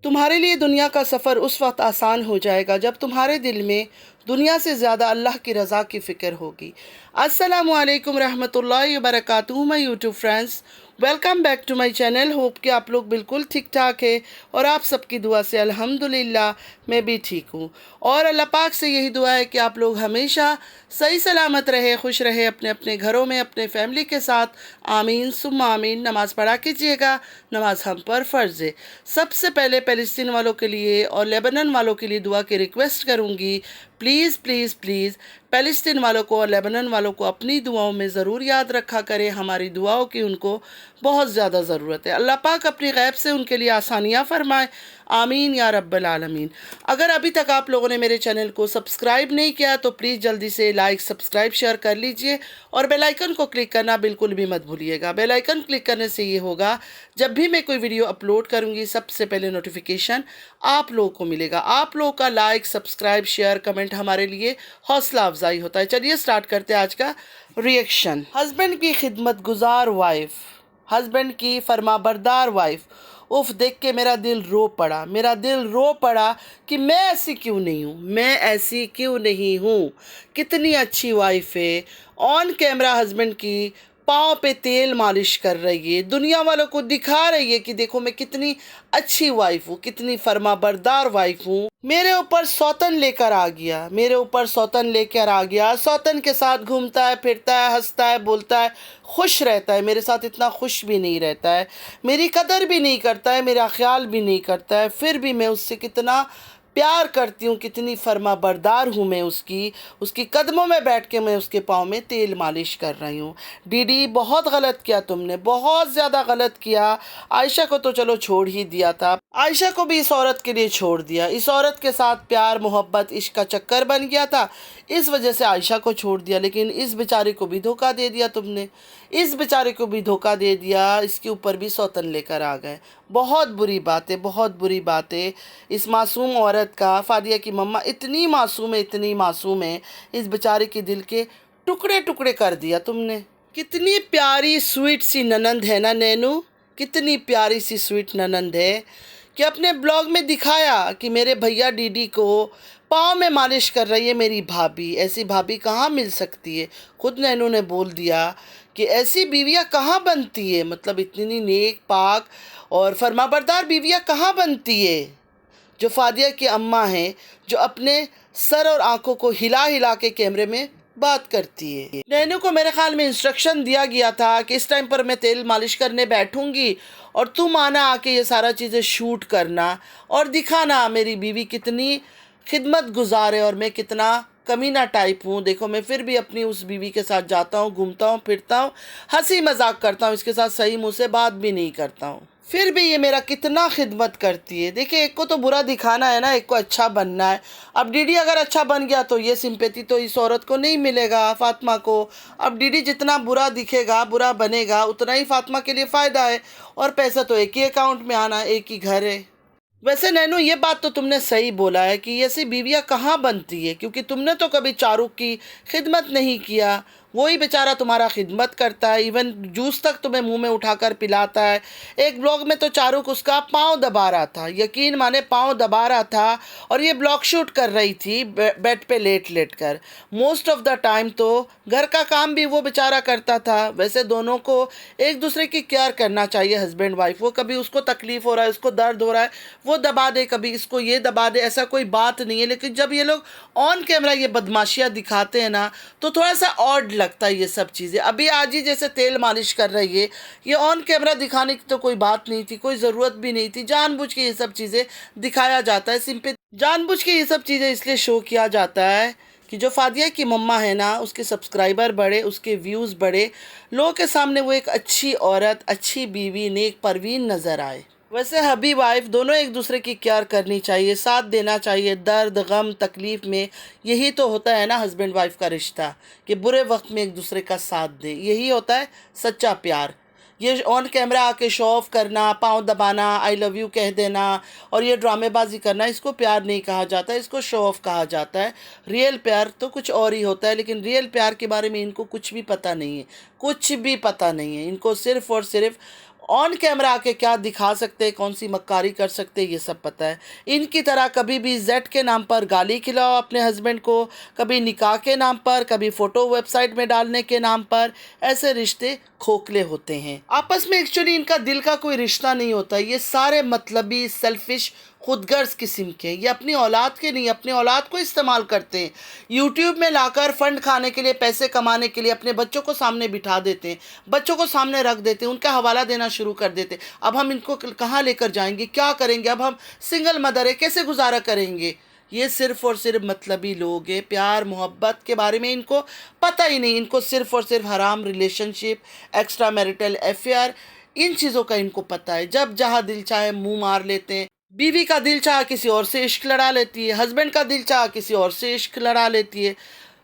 तुम्हारे लिए दुनिया का सफ़र उस वक्त आसान हो जाएगा जब तुम्हारे दिल में दुनिया से ज़्यादा अल्लाह की रज़ा की फ़िक्र होगी। अस्सलामु अलैकुम रहमतुल्लाहि व बरकातुहू my YouTube friends, welcome back to my channel. Hope कि आप लोग बिल्कुल ठीक ठाक है और आप सबकी दुआ से अल्हम्दुलिल्लाह मैं भी ठीक हूँ। और अल्लाह पाक से यही दुआ है कि आप लोग हमेशा सही सलामत रहे, खुश रहे अपने अपने घरों में अपने फैमिली के साथ। आमीन सुम्मा आमीन। नमाज़ पढ़ा कीजिएगा, नमाज हम पर फ़र्ज़ है। सबसे पहले फ़लस्तीन वालों के लिए और लेबनान वालों के लिए दुआ की रिक्वेस्ट करूँगी। प्लीज़ प्लीज़ प्लीज़ फ़लस्तीन वालों को और लेबनान वालों को अपनी दुआओं में ज़रूर याद रखा करें। हमारी दुआओं की उनको बहुत ज़्यादा ज़रूरत है। अल्लाह पाक अपनी गैब से उनके लिए आसानियाँ फ़रमाए। आमीन या रब्बल आलमीन। अगर अभी तक आप लोगों ने मेरे चैनल को सब्सक्राइब नहीं किया तो प्लीज़ जल्दी से लाइक सब्सक्राइब शेयर कर लीजिए और बेल आइकन को क्लिक करना बिल्कुल भी मत भूलिएगा। बेल आइकन क्लिक करने से ये होगा, जब भी मैं कोई वीडियो अपलोड करूँगी सबसे पहले नोटिफिकेशन आप लोगों को मिलेगा। आप लोगों का लाइक सब्सक्राइब शेयर कमेंट हमारे लिए हौसला अफजाई होता है। चलिए स्टार्ट करते हैं आज का रिएक्शन। हस्बैंड की खिदमत गुजार वाइफ, हस्बैंड की फरमाबरदार वाइफ। उफ, देख के मेरा दिल रो पड़ा, मेरा दिल रो पड़ा कि मैं ऐसी क्यों नहीं हूँ, मैं ऐसी क्यों नहीं हूँ। कितनी अच्छी वाइफ है। ऑन कैमरा हस्बैंड की पाँव पे तेल मालिश कर रही है, दुनिया वालों को दिखा रही है कि देखो मैं कितनी अच्छी वाइफ हूँ, कितनी फरमाबरदार वाइफ हूँ। मेरे ऊपर सौतन लेकर आ गया, मेरे ऊपर सौतन लेकर आ गया। सौतन के साथ घूमता है, फिरता है, हंसता है, बोलता है, खुश रहता है। मेरे साथ इतना खुश भी नहीं रहता है, मेरी कदर भी नहीं करता है, मेरा ख्याल भी नहीं करता है। फिर भी मैं उससे कितना प्यार करती हूँ, कितनी फर्माबरदार हूँ मैं उसकी। उसकी कदमों में बैठ के मैं उसके पाँव में तेल मालिश कर रही हूँ। दीदी बहुत गलत किया तुमने, बहुत ज़्यादा गलत किया। आयशा को तो चलो छोड़ ही दिया था, आयशा को भी इस औरत के लिए छोड़ दिया। इस औरत के साथ प्यार मोहब्बत इश्क का चक्कर बन गया था, इस वजह से आयशा को छोड़ दिया। लेकिन इस बेचारे को भी धोखा दे दिया तुमने, इस बेचारे को भी धोखा दे दिया, इसके ऊपर भी सौतन लेकर आ गए। बहुत बुरी बात है, बहुत बुरी बात है। इस मासूम औरत का, फादिया की मम्मा इतनी मासूम है, इतनी मासूम है, इस बेचारे के दिल के टुकड़े टुकड़े कर दिया तुमने। कितनी प्यारी स्वीट सी ननंद है ना नैनू, कितनी प्यारी सी स्वीट ननंद है कि अपने ब्लॉग में दिखाया कि मेरे भैया दीदी को पाँव में मालिश कर रही है मेरी भाभी। ऐसी भाभी कहाँ मिल सकती है। खुद नैनू ने बोल दिया कि ऐसी बीवियाँ कहाँ बनती है, मतलब इतनी नेक पाक और फरमाबरदार बीवियाँ कहाँ बनती है। जो फादिया की अम्मा हैं, जो अपने सर और आंखों को हिला हिला के कैमरे में बात करती है। नैनू को मेरे ख्याल में इंस्ट्रक्शन दिया गया था कि इस टाइम पर मैं तेल मालिश करने बैठूंगी और तुम आना आके ये सारा चीज़ें शूट करना और दिखाना मेरी बीवी कितनी खिदमत गुजार है और मैं कितना कमीना टाइप हूँ। देखो मैं फिर भी अपनी उस बीवी के साथ जाता हूँ, घूमता हूँ, फिरता हूँ, हंसी मजाक करता हूँ, इसके साथ सही मुँह से बात भी नहीं करता हूँ, फिर भी ये मेरा कितना खिदमत करती है। देखिए एक को तो बुरा दिखाना है ना, एक को अच्छा बनना है। अब डीडी अगर अच्छा बन गया तो ये सिंपैथी तो इस औरत को नहीं मिलेगा, फातिमा को। अब डीडी जितना बुरा दिखेगा, बुरा बनेगा, उतना ही फातिमा के लिए फ़ायदा है और पैसा तो एक ही अकाउंट में आना, एक ही घर है। वैसे नैनू ये बात तो तुमने सही बोला है कि ऐसी बीवियाँ कहाँ बनती है, क्योंकि तुमने तो कभी चारुक की खिदमत नहीं किया। वही बेचारा तुम्हारा खिदमत करता है, इवन जूस तक तुम्हें मुंह में उठाकर पिलाता है। एक ब्लॉग में तो चारुक उसका पाँव दबा रहा था, यकीन माने पाँव दबा रहा था, और ये ब्लॉग शूट कर रही थी बेड पे लेट लेट कर। मोस्ट ऑफ द टाइम तो घर का काम भी वो बेचारा करता था। वैसे दोनों को एक दूसरे की केयर करना चाहिए, हस्बैंड वाइफ। वो कभी उसको तकलीफ़ हो रहा है, उसको दर्द हो रहा है, वो दबा दे, कभी इसको ये दबा दे, ऐसा कोई बात नहीं है। लेकिन जब ये लोग ऑन कैमरा ये बदमाशियाँ दिखाते हैं ना तो थोड़ा सा ऑड लगता है ये सब चीज़ें। अभी आज ही जैसे तेल मालिश कर रही है, ये ऑन कैमरा दिखाने की तो कोई बात नहीं थी, कोई ज़रूरत भी नहीं थी। जानबूझ के ये सब चीज़ें दिखाया जाता है, सिंपल जानबूझ के ये सब चीज़ें इसलिए शो किया जाता है कि जो फादिया की मम्मा है ना, उसके सब्सक्राइबर बढ़े, उसके व्यूज़ बढ़े, लोगों के सामने वो एक अच्छी औरत, अच्छी बीवी, नेक परवीन नज़र आए। वैसे हबी वाइफ दोनों एक दूसरे की केयर करनी चाहिए, साथ देना चाहिए दर्द गम तकलीफ़ में। यही तो होता है ना हस्बैंड वाइफ का रिश्ता, कि बुरे वक्त में एक दूसरे का साथ दे। यही होता है सच्चा प्यार। ये ऑन कैमरा आके शो ऑफ करना, पाँव दबाना, आई लव यू कह देना और ये ड्रामेबाजी करना, इसको प्यार नहीं कहा जाता, इसको शो ऑफ कहा जाता है। रियल प्यार तो कुछ और ही होता है। लेकिन रियल प्यार के बारे में इनको कुछ भी पता नहीं है, कुछ भी पता नहीं है। इनको सिर्फ़ और सिर्फ ऑन कैमरा आके क्या दिखा सकते हैं, कौन सी मक्कारी कर सकते हैं, ये सब पता है। इनकी तरह कभी भी जेड के नाम पर गाली खिलाओ अपने हस्बैंड को, कभी निकाह के नाम पर, कभी फ़ोटो वेबसाइट में डालने के नाम पर, ऐसे रिश्ते खोखले होते हैं। आपस में एक्चुअली इनका दिल का कोई रिश्ता नहीं होता। ये सारे मतलबी, सेल्फिश, खुदगर्ज किस्म के, ये अपनी औलाद के नहीं, अपने औलाद को इस्तेमाल करते हैं। यूट्यूब में लाकर फंड खाने के लिए, पैसे कमाने के लिए अपने बच्चों को सामने बिठा देते हैं, बच्चों को सामने रख देते हैं, उनका हवाला देना शुरू कर देते हैं। अब हम इनको कहाँ लेकर जाएंगे, क्या करेंगे, अब हम सिंगल मदर है, कैसे गुजारा करेंगे। ये सिर्फ़ और सिर्फ मतलबी लोग हैं। प्यार मोहब्बत के बारे में इनको पता ही नहीं। इनको सिर्फ़ और सिर्फ हराम रिलेशनशिप, एक्स्ट्रा मैरिटल अफेयर, इन चीज़ों का इनको पता है। जब जहाँ दिल चाहे मुंह मार लेते हैं। बीवी का दिल चाह किसी और से इश्क लड़ा लेती है, हस्बैंड का दिल चाह किसी और से इश्क लड़ा लेती है,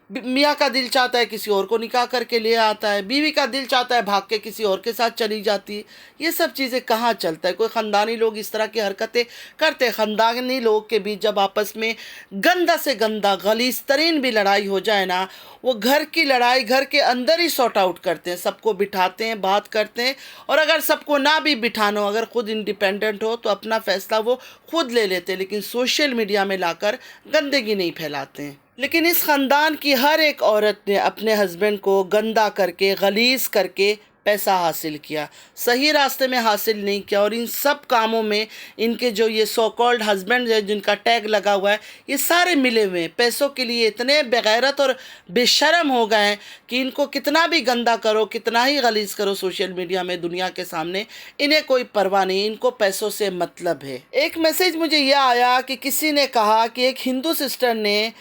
मियाँ का दिल चाहता है किसी और को निकाह करके ले आता है, बीवी का दिल चाहता है भाग के किसी और के साथ चली जाती है। ये सब चीज़ें कहाँ चलता है। कोई ख़ानदानी लोग इस तरह की हरकतें करते हैं। ख़ानदानी लोग के बीच जब आपस में गंदा से गंदा, गलीज़ तरीन भी लड़ाई हो जाए ना, वो घर की लड़ाई घर के अंदर ही सॉर्ट आउट करते हैं, सबको बिठाते हैं, बात करते हैं। और अगर सबको ना भी बिठाना हो, अगर ख़ुद इंडिपेंडेंट हो, तो अपना फ़ैसला वो खुद ले लेते हैं, लेकिन सोशल मीडिया में लाकर गंदगी नहीं फैलाते हैं। लेकिन इस ख़ानदान की हर एक औरत ने अपने हस्बैंड को गंदा करके, गलीज़ करके पैसा हासिल किया, सही रास्ते में हासिल नहीं किया। और इन सब कामों में इनके जो ये सो कॉल्ड हस्बैंड है, जिनका टैग लगा हुआ है, ये सारे मिले हुए हैं। पैसों के लिए इतने बेगैरत और बेशर्म हो गए हैं कि इनको कितना भी गंदा करो, कितना ही गलीज़ करो सोशल मीडिया में, दुनिया के सामने, इन्हें कोई परवाह नहीं। इनको पैसों से मतलब है। एक मैसेज मुझे यह आया कि किसी ने कहा कि एक हिंदू सिस्टर ने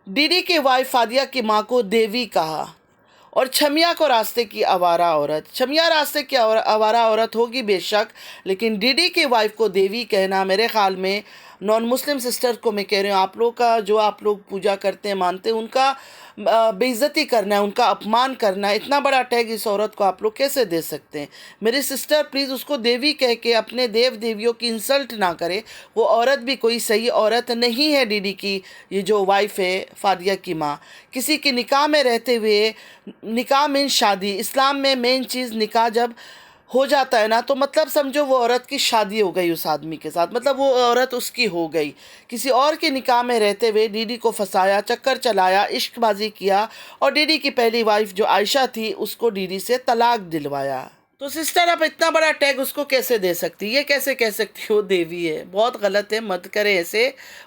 डीडी की वाइफ फादिया की माँ को देवी कहा और छमिया को रास्ते की आवारा औरत। छमिया रास्ते की आवारा औरत होगी बेशक, लेकिन डीडी की वाइफ को देवी कहना, मेरे ख़्याल में नॉन मुस्लिम सिस्टर को मैं कह रही हूँ, आप लोग का जो आप लोग पूजा करते हैं, मानते हैं, उनका बेइज्जती करना है, उनका अपमान करना है। इतना बड़ा टैग इस औरत को आप लोग कैसे दे सकते हैं। मेरी सिस्टर प्लीज़ उसको देवी कह के अपने देव देवियों की इंसल्ट ना करे। वो औरत भी कोई सही औरत नहीं है। डीडी की ये जो वाइफ है, फादिया की माँ, किसी के निकाह में रहते हुए, निकाह मीन शादी, इस्लाम में मेन चीज़ निकाह जब हो जाता है ना, तो मतलब समझो वो औरत की शादी हो गई उस आदमी के साथ, मतलब वो औरत उसकी हो गई। किसी और के निकाह में रहते हुए डीडी को फंसाया, चक्कर चलाया, इश्कबाजी किया और डीडी की पहली वाइफ जो आयशा थी, उसको डीडी से तलाक दिलवाया। तो सिस्टर आप इतना बड़ा टैग उसको कैसे दे सकती है, ये कैसे कह सकती है वो देवी है। बहुत गलत है, मत करे ऐसे।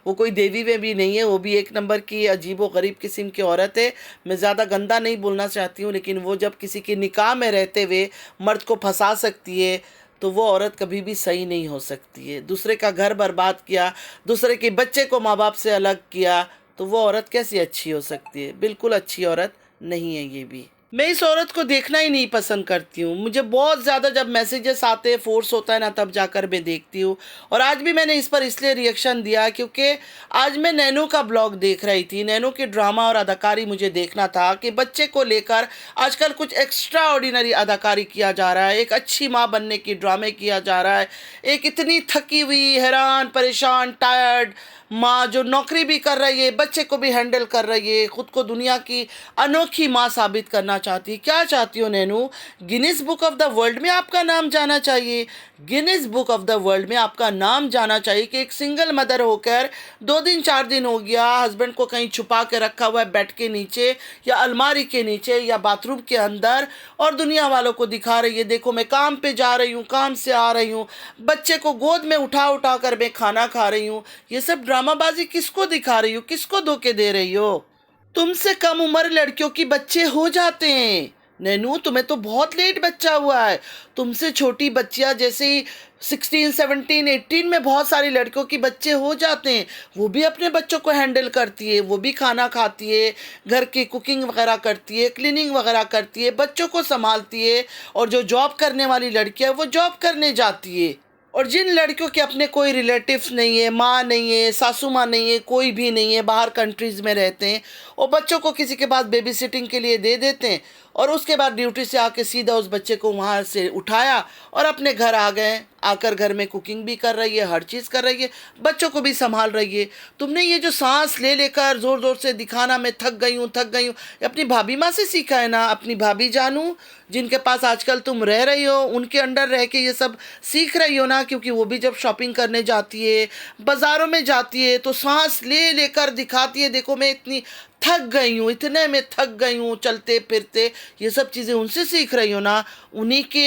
वो कोई देवी में भी नहीं है, वो भी एक नंबर की अजीब व गरीब किस्म की औरत है। मैं ज़्यादा गंदा नहीं बोलना चाहती हूँ, लेकिन वो जब किसी के निकाह में रहते हुए मर्द को फंसा सकती है, तो वो औरत कभी भी सही नहीं हो सकती है। दूसरे का घर बर्बाद किया, दूसरे के बच्चे को माँ बाप से अलग किया, तो वो औरत कैसी अच्छी हो सकती है। बिल्कुल अच्छी औरत नहीं है ये भी। मैं इस औरत को देखना ही नहीं पसंद करती हूँ। मुझे बहुत ज़्यादा जब मैसेजेस आते हैं, फोर्स होता है ना, तब जाकर मैं देखती हूँ। और आज भी मैंने इस पर इसलिए रिएक्शन दिया क्योंकि आज मैं नैनो का ब्लॉग देख रही थी। नैनो की ड्रामा और अदाकारी मुझे देखना था कि बच्चे को लेकर आजकल कुछ एक्स्ट्रा ऑर्डिनरी अदाकारी किया जा रहा है। एक अच्छी माँ बनने की ड्रामे किया जा रहा है। एक इतनी थकी हुई, हैरान, परेशान, टायर्ड माँ जो नौकरी भी कर रही है, बच्चे को भी हैंडल कर रही है, खुद को दुनिया की अनोखी माँ साबित करना चाहती है। क्या चाहती हो Nainu? Guinness book of the world में आपका नाम जाना चाहिए। Guinness book of the world में आपका नाम जाना चाहिए कि एक सिंगल मदर होकर 2 दिन 4 दिन हो गया, हस्बैंड को कहीं छुपा के रखा हुआ है, बेड के नीचे या अलमारी के नीचे या बाथरूम के अंदर, और दुनिया वालों को दिखा रही है, देखो मैं काम पे जा रही हूँ, काम से आ रही हूँ, बच्चे को गोद में उठा उठा कर मैं खाना खा रही हूँ। ये सब ड्रामाबाजी किसको दिखा रही हो, किसको धोखे दे रही हो? तुमसे कम उम्र लड़कियों की बच्चे हो जाते हैं। नैनू तुम्हें तो बहुत लेट बच्चा हुआ है। तुमसे छोटी बच्चियां जैसे 16, 17, 18 में बहुत सारी लड़कियों की बच्चे हो जाते हैं। वो भी अपने बच्चों को हैंडल करती है, वो भी खाना खाती है, घर की कुकिंग वगैरह करती है, क्लीनिंग वगैरह करती है, बच्चों को संभालती है। और जो जॉब करने वाली लड़कियां वो जॉब करने जाती है। और जिन लड़कियों के अपने कोई रिलेटिव्स नहीं है, माँ नहीं है, सासू माँ नहीं है, कोई भी नहीं है, बाहर कंट्रीज़ में रहते हैं और बच्चों को किसी के पास बेबी सिटिंग के लिए दे देते हैं, और उसके बाद ड्यूटी से आके सीधा उस बच्चे को वहाँ से उठाया और अपने घर आ गए। आकर घर में कुकिंग भी कर रही है, हर चीज़ कर रही है, बच्चों को भी संभाल रही है। तुमने ये जो सांस ले लेकर ज़ोर ज़ोर से दिखाना मैं थक गई हूँ थक गई हूँ, अपनी भाभी माँ से सीखा है ना। अपनी भाभी जानू जिनके पास आजकल तुम रह रही हो, उनके अंडर रह के ये सब सीख रही हो ना। क्योंकि वो भी जब शॉपिंग करने जाती है, बाज़ारों में जाती है, तो सांस ले लेकर दिखाती है, देखो मैं इतनी थक गई हूँ, इतने में थक गई हूँ चलते फिरते। ये सब चीज़ें उनसे सीख रही हो ना, उन्हीं के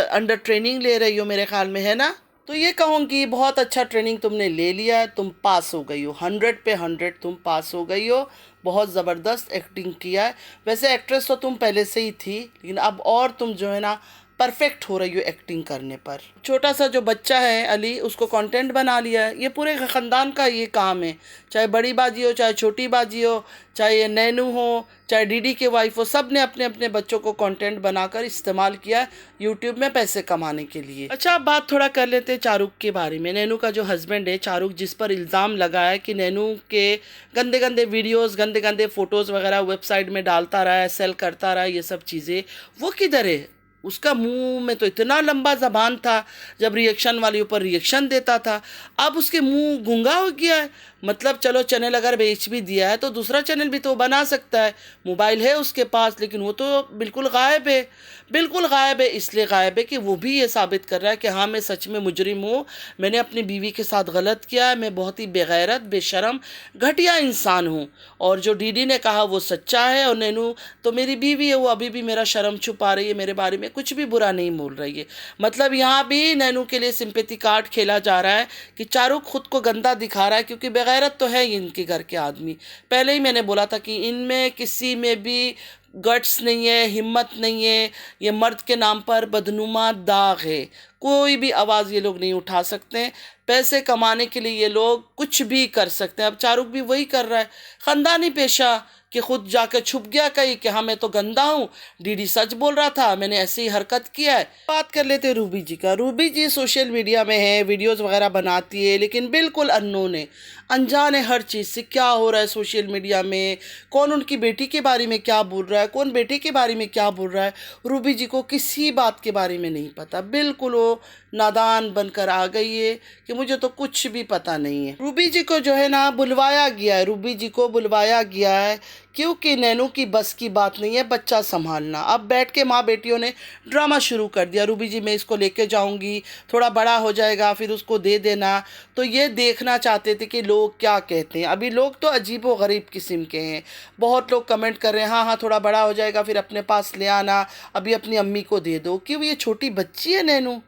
अंडर ट्रेनिंग ले रही हो मेरे ख्याल में, है ना। तो ये कहूँगी बहुत अच्छा ट्रेनिंग तुमने ले लिया है, तुम पास हो गई हो, 100 पे 100 तुम पास हो गई हो। बहुत ज़बरदस्त एक्टिंग किया है। वैसे एक्ट्रेस तो तुम पहले से ही थी, लेकिन अब और तुम जो है ना परफेक्ट हो रही हो एक्टिंग करने पर। छोटा सा जो बच्चा है अली, उसको कंटेंट बना लिया है। ये पूरे ख़ानदान का ये काम है, चाहे बड़ी बाजी हो चाहे छोटी बाजी हो, चाहे ये नैनू हो चाहे डीडी के वाइफ हो, सब ने अपने अपने बच्चों को कंटेंट बनाकर इस्तेमाल किया है यूट्यूब में पैसे कमाने के लिए। अच्छा, अब बात थोड़ा कर लेते हैं चारुक के बारे में। नैनू का जो हस्बैंड है चारुक, जिस पर इल्ज़ाम लगा है कि नैनू के गंदे गंदे वीडियोज़, गंदे गंदे फ़ोटोज़ वगैरह वेबसाइट में डालता रहा है, सेल करता रहा है, ये सब चीज़ें, वो किधर है? उसका मुंह में तो इतना लंबा ज़बान था जब रिएक्शन वाले ऊपर रिएक्शन देता था, अब उसके मुंह गूंगा हो गया है। मतलब चलो चैनल अगर बेच भी दिया है तो दूसरा चैनल भी तो बना सकता है, मोबाइल है उसके पास, लेकिन वो तो बिल्कुल गायब है। बिल्कुल गायब है, इसलिए गायब है कि वो भी ये साबित कर रहा है कि हाँ मैं सच में मुजरिम हूँ, मैंने अपनी बीवी के साथ गलत किया है, मैं बहुत ही बेगैरत, बेशरम, घटिया इंसान हूँ। और जो डीडी ने कहा वो सच्चा है, और नैनू तो मेरी बीवी है, वो अभी भी मेरा शर्म छुपा रही है, मेरे बारे में कुछ भी बुरा नहीं बोल रही है। मतलब यहाँ भी नैनू के लिए सिंपैथी कार्ड खेला जा रहा है कि चारुक खुद को गंदा दिखा रहा है, क्योंकि बेगैरत तो है इनके घर के आदमी। पहले ही मैंने बोला था कि इनमें किसी में भी गट्स नहीं है, हिम्मत नहीं है, ये मर्द के नाम पर बदनुमा दाग है। कोई भी आवाज़ ये लोग नहीं उठा सकते। पैसे कमाने के लिए ये लोग कुछ भी कर सकते हैं। अब चारुक भी वही कर रहा है, ख़ानदानी पेशा, कि खुद जाकर छुप गया कहीं कि हाँ मैं तो गंदा हूँ, डीडी सच बोल रहा था, मैंने ऐसे ही हरकत किया है। बात कर लेते हैं रूबी जी का। रूबी जी सोशल मीडिया में है, वीडियोस वगैरह बनाती है, लेकिन बिल्कुल अननोन है, अनजान है हर चीज़ से, क्या हो रहा है सोशल मीडिया में, कौन उनकी बेटी के बारे में क्या बोल रहा है, कौन बेटे के बारे में क्या बोल रहा है, रूबी जी को किसी बात के बारे में नहीं पता। बिल्कुल वो नादान बनकर आ गई है कि मुझे तो कुछ भी पता नहीं है। रूबी जी को जो है ना बुलवाया गया है, रूबी जी को बुलवाया गया है क्योंकि नैनू की बस की बात नहीं है बच्चा संभालना। अब बैठ के माँ बेटियों ने ड्रामा शुरू कर दिया, रूबी जी मैं इसको लेके जाऊंगी, थोड़ा बड़ा हो जाएगा फिर उसको दे देना। तो ये देखना चाहते थे कि लोग क्या कहते हैं। अभी लोग तो अजीब व गरीब किस्म के हैं। बहुत लोग कमेंट कर रहे हैं हाँ हाँ थोड़ा बड़ा हो जाएगा फिर अपने पास ले आना, अभी अपनी अम्मी को दे दो। क्यों? ये छोटी बच्ची है नैनू,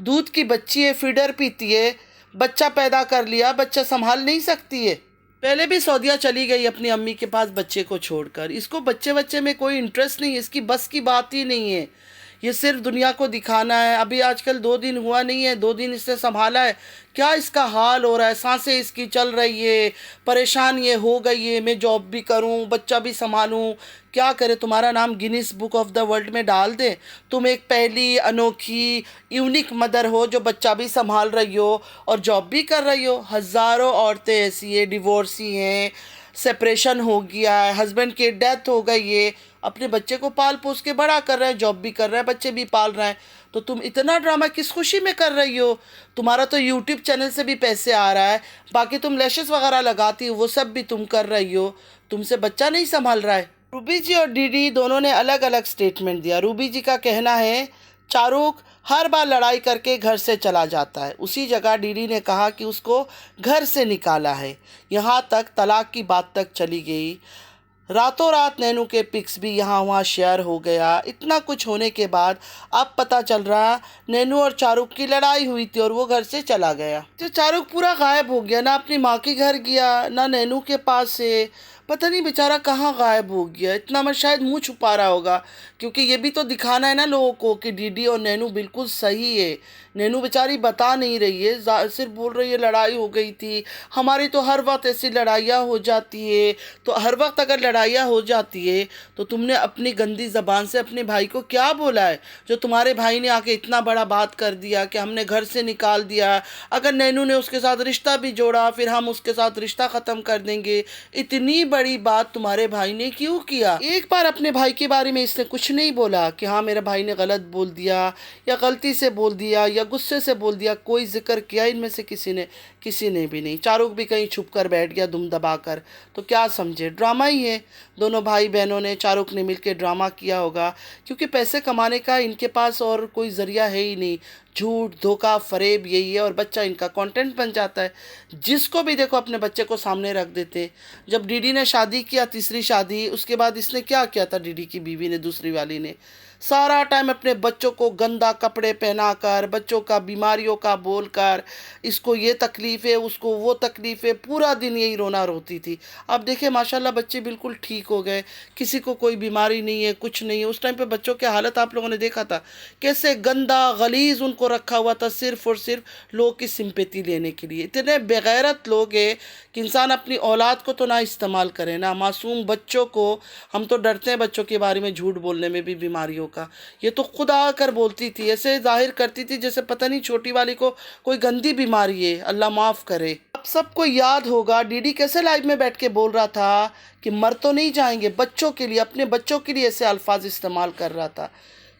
दूध की बच्ची है, फीडर पीती है, बच्चा पैदा कर लिया, बच्चा संभाल नहीं सकती है। पहले भी सऊदीया चली गई अपनी अम्मी के पास बच्चे को छोड़कर। इसको बच्चे बच्चे में कोई इंटरेस्ट नहीं है, इसकी बस की बात ही नहीं है। ये सिर्फ दुनिया को दिखाना है। अभी आजकल 2 दिन हुआ नहीं है, 2 दिन इसने संभाला है, क्या इसका हाल हो रहा है, सांसें इसकी चल रही है, परेशान ये हो गई है, मैं जॉब भी करूं, बच्चा भी संभालूं, क्या करे। तुम्हारा नाम Guinness book of the world में डाल दे। तुम एक पहली अनोखी यूनिक मदर हो जो बच्चा भी संभाल रही हो और जॉब भी कर रही हो। हज़ारों औरतें ऐसी है, डिवोर्सी हैं, सेपरेशन हो गया है, हस्बैंड की डेथ हो गई है, अपने बच्चे को पाल पोस के बड़ा कर रहा है, जॉब भी कर रहा है, बच्चे भी पाल रहा है। तो तुम इतना ड्रामा किस खुशी में कर रही हो? तुम्हारा तो यूट्यूब चैनल से भी पैसे आ रहा है, बाकी तुम लैशेस वगैरह लगाती हो वो सब भी तुम कर रही हो, तुमसे बच्चा नहीं संभाल रहा है। रूबी जी और डीडी दोनों ने अलग अलग स्टेटमेंट दिया। रूबी जी का कहना है चारुक हर बार लड़ाई करके घर से चला जाता है, उसी जगह डीडी ने कहा कि उसको घर से निकाला है, यहाँ तक तलाक की बात तक चली गई। रातों रात नैनू के पिक्स भी यहाँ वहाँ शेयर हो गया। इतना कुछ होने के बाद अब पता चल रहा नैनू और चारुक की लड़ाई हुई थी और वो घर से चला गया। तो चारुक पूरा गायब हो गया, ना अपनी माँ के घर गया ना नैनू के पास से, पता नहीं बेचारा कहाँ गायब हो गया। इतना मैं शायद मुंह छुपा रहा होगा, क्योंकि ये भी तो दिखाना है ना लोगों को कि डीडी और नैनू बिल्कुल सही है। नैनू बेचारी बता नहीं रही है, सिर्फ बोल रही है लड़ाई हो गई थी। हमारी तो हर वक्त ऐसी लड़ाइयाँ हो जाती है, तो हर वक्त अगर लड़ाइयाँ हो जाती है तो तुमने अपनी गंदी ज़बान से अपने भाई को क्या बोला है, जो तुम्हारे भाई ने आके इतना बड़ा बात कर दिया कि हमने घर से निकाल दिया, अगर नैनू ने उसके साथ रिश्ता भी जोड़ा फिर हम उसके साथ रिश्ता ख़त्म कर देंगे। इतनी बड़ी बात तुम्हारे भाई ने क्यों किया? एक बार अपने भाई के बारे में इसने कुछ नहीं बोला कि हाँ मेरा भाई ने गलत बोल दिया या गलती से बोल दिया या गुस्से से बोल दिया, कोई जिक्र किया इनमें से किसी ने भी नहीं। चारुक भी कहीं छुप कर बैठ गया दुम दबा कर। तो क्या समझे, ड्रामा ही है। दोनों भाई बहनों ने, चारुक ने मिलकर ड्रामा किया होगा, क्योंकि पैसे कमाने का इनके पास और कोई ज़रिया है ही नहीं। झूठ, धोखा, फरेब यही है और बच्चा इनका कंटेंट बन जाता है। जिसको भी देखो अपने बच्चे को सामने रख देते। जब डीडी ने शादी किया, तीसरी शादी, उसके बाद इसने क्या किया था, डीडी की बीवी ने, दूसरी वाली ने, सारा टाइम अपने बच्चों को गंदा कपड़े पहनाकर, बच्चों का बीमारियों का बोलकर, इसको ये तकलीफ़ है, उसको वो तकलीफ़ है, पूरा दिन यही रोना रोती थी। अब देखिए माशाल्लाह बच्चे बिल्कुल ठीक हो गए, किसी को कोई बीमारी नहीं है, कुछ नहीं है। उस टाइम पे बच्चों की हालत आप लोगों ने देखा था, कैसे गंदा गलीज़ उनको रखा हुआ था, सिर्फ़ और सिर्फ लोगों की सिंपैथी लेने के लिए। इतने बेगैरत लोग हैं कि इंसान अपनी औलाद को तो ना इस्तेमाल करे ना, मासूम बच्चों को। हम तो डरते हैं बच्चों के बारे में झूठ बोलने में भी, बीमारियों का। ये तो खुद आकर बोलती थी, ऐसे जाहिर करती थी जैसे पता नहीं छोटी वाली को कोई गंदी बीमारी है, अल्लाह माफ़ करे। अब सबको याद होगा डीडी कैसे लाइव में बैठ के बोल रहा था कि मर तो नहीं जाएंगे, बच्चों के लिए, अपने बच्चों के लिए ऐसे अल्फाज इस्तेमाल कर रहा था,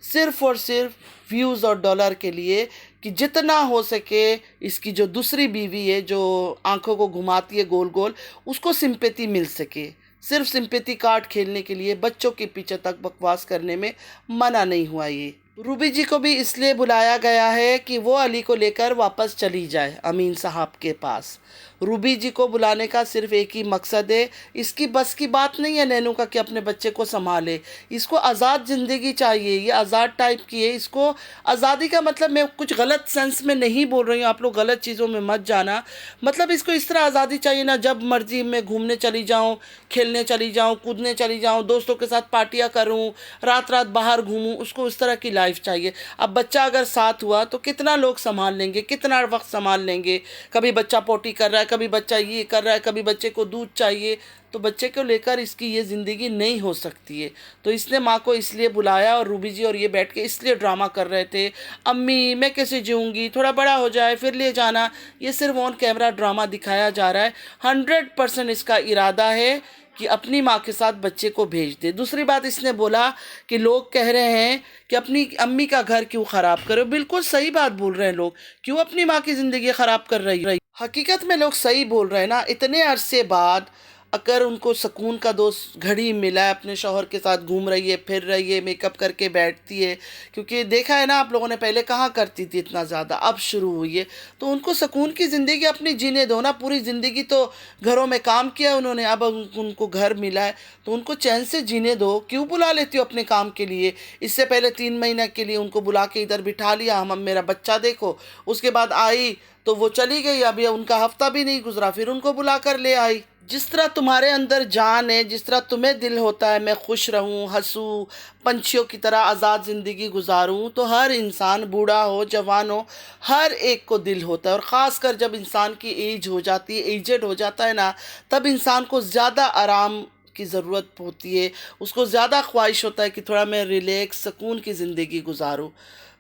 सिर्फ और सिर्फ व्यूज़ और डॉलर के लिए, कि जितना हो सके इसकी जो दूसरी बीवी है जो आंखों को घुमाती है गोल गोल, उसको सिंपैथी मिल सके। सिर्फ सिंपैथी कार्ड खेलने के लिए बच्चों के पीछे तक बकवास करने में मना नहीं हुआ। ये रूबी जी को भी इसलिए बुलाया गया है कि वो अली को लेकर वापस चली जाए अमीन साहब के पास। रूबी जी को बुलाने का सिर्फ एक ही मकसद है, इसकी बस की बात नहीं है नैनू का कि अपने बच्चे को संभाले। इसको आज़ाद ज़िंदगी चाहिए, ये आज़ाद टाइप की है। इसको आज़ादी का मतलब, मैं कुछ गलत सेंस में नहीं बोल रही हूँ, आप लोग गलत चीज़ों में मत जाना। मतलब इसको इस तरह आज़ादी चाहिए ना, जब मर्जी मैं घूमने चली जाऊँ, खेलने चली जाऊँ, कूदने चली जाऊँ, दोस्तों के साथ पार्टियाँ करूँ, रात रात बाहर घूमूँ, उसको उस तरह की लाइफ चाहिए। अब बच्चा अगर साथ हुआ तो कितना लोग संभाल लेंगे, कितना वक्त संभाल लेंगे। कभी बच्चा पोटी कर रहा है, कभी बच्चा ये कर रहा है, कभी बच्चे को दूध चाहिए, तो बच्चे को लेकर इसकी ये ज़िंदगी नहीं हो सकती है। तो इसने माँ को इसलिए बुलाया और रूबी जी और ये बैठ के इसलिए ड्रामा कर रहे थे, अम्मी मैं कैसे जीऊँगी, थोड़ा बड़ा हो जाए फिर ले जाना। ये सिर्फ ऑन कैमरा ड्रामा दिखाया जा रहा है। 100% इसका इरादा है कि अपनी माँ के साथ बच्चे को भेज दे। दूसरी बात इसने बोला कि लोग कह रहे हैं कि अपनी अम्मी का घर क्यों ख़राब करो। बिल्कुल सही बात बोल रहे हैं लोग, क्यों अपनी माँ की ज़िंदगी ख़राब कर रही। हकीकत में लोग सही बोल रहे हैं ना। इतने अरसे बाद अगर उनको सुकून का दोस्त घड़ी मिला है, अपने शौहर के साथ घूम रही है, फिर रही है, मेकअप करके बैठती है, क्योंकि देखा है ना आप लोगों ने, पहले कहाँ करती थी इतना ज़्यादा, अब शुरू हुई है। तो उनको सुकून की ज़िंदगी अपनी जीने दो ना। पूरी ज़िंदगी तो घरों में काम किया उन्होंने, अब उनको घर मिला है तो उनको चैन से जीने दो। क्यों बुला लेती हो अपने काम के लिए? इससे पहले 3 महीने के लिए उनको बुला के इधर बिठा लिया, हम मेरा बच्चा देखो। उसके बाद आई तो वो चली गई, अभी उनका हफ्ता भी नहीं गुजरा, फिर उनको बुला कर ले आई। जिस तरह तुम्हारे अंदर जान है, जिस तरह तुम्हें दिल होता है मैं खुश रहूं, हंसूं, पंछियों की तरह आज़ाद ज़िंदगी गुजारूं, तो हर इंसान, बूढ़ा हो जवान हो, हर एक को दिल होता है। और ख़ास कर जब इंसान की एज हो जाती है, एजेड हो जाता है ना, तब इंसान को ज़्यादा आराम की ज़रूरत होती है। उसको ज़्यादा ख्वाहिश होता है कि थोड़ा मैं रिलैक्स, सुकून की ज़िंदगी गुजारूं।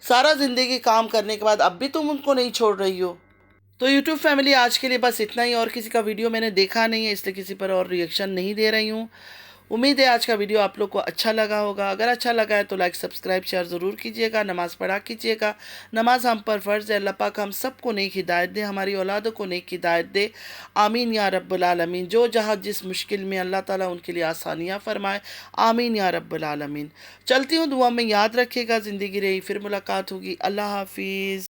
सारा ज़िंदगी काम करने के बाद अब भी तुम उनको नहीं छोड़ रही हो। तो यूट्यूब फैमिली, आज के लिए बस इतना ही। और किसी का वीडियो मैंने देखा नहीं है, इसलिए किसी पर और रिएक्शन नहीं दे रही हूँ। उम्मीद है आज का वीडियो आप लोग को अच्छा लगा होगा। अगर अच्छा लगा है तो लाइक, सब्सक्राइब, शेयर ज़रूर कीजिएगा। नमाज़ पढ़ा कीजिएगा। नमाज हम पर फ़र्ज़ है। अल्लाह पाक हम सबको नेक हिदायत दे, हमारी औलादों को नेक हिदायत दे। आमीन या रब्बुल आलमीन। जो जहाँ जिस मुश्किल में, अल्लाह ताला उनके लिए आसानियाँ फ़रमाए। आमीन या रब्बुल आलमीन। चलती हूँ, दुआ में याद रखिएगा। ज़िंदगी रही फिर मुलाकात होगी। अल्लाह हाफिज़।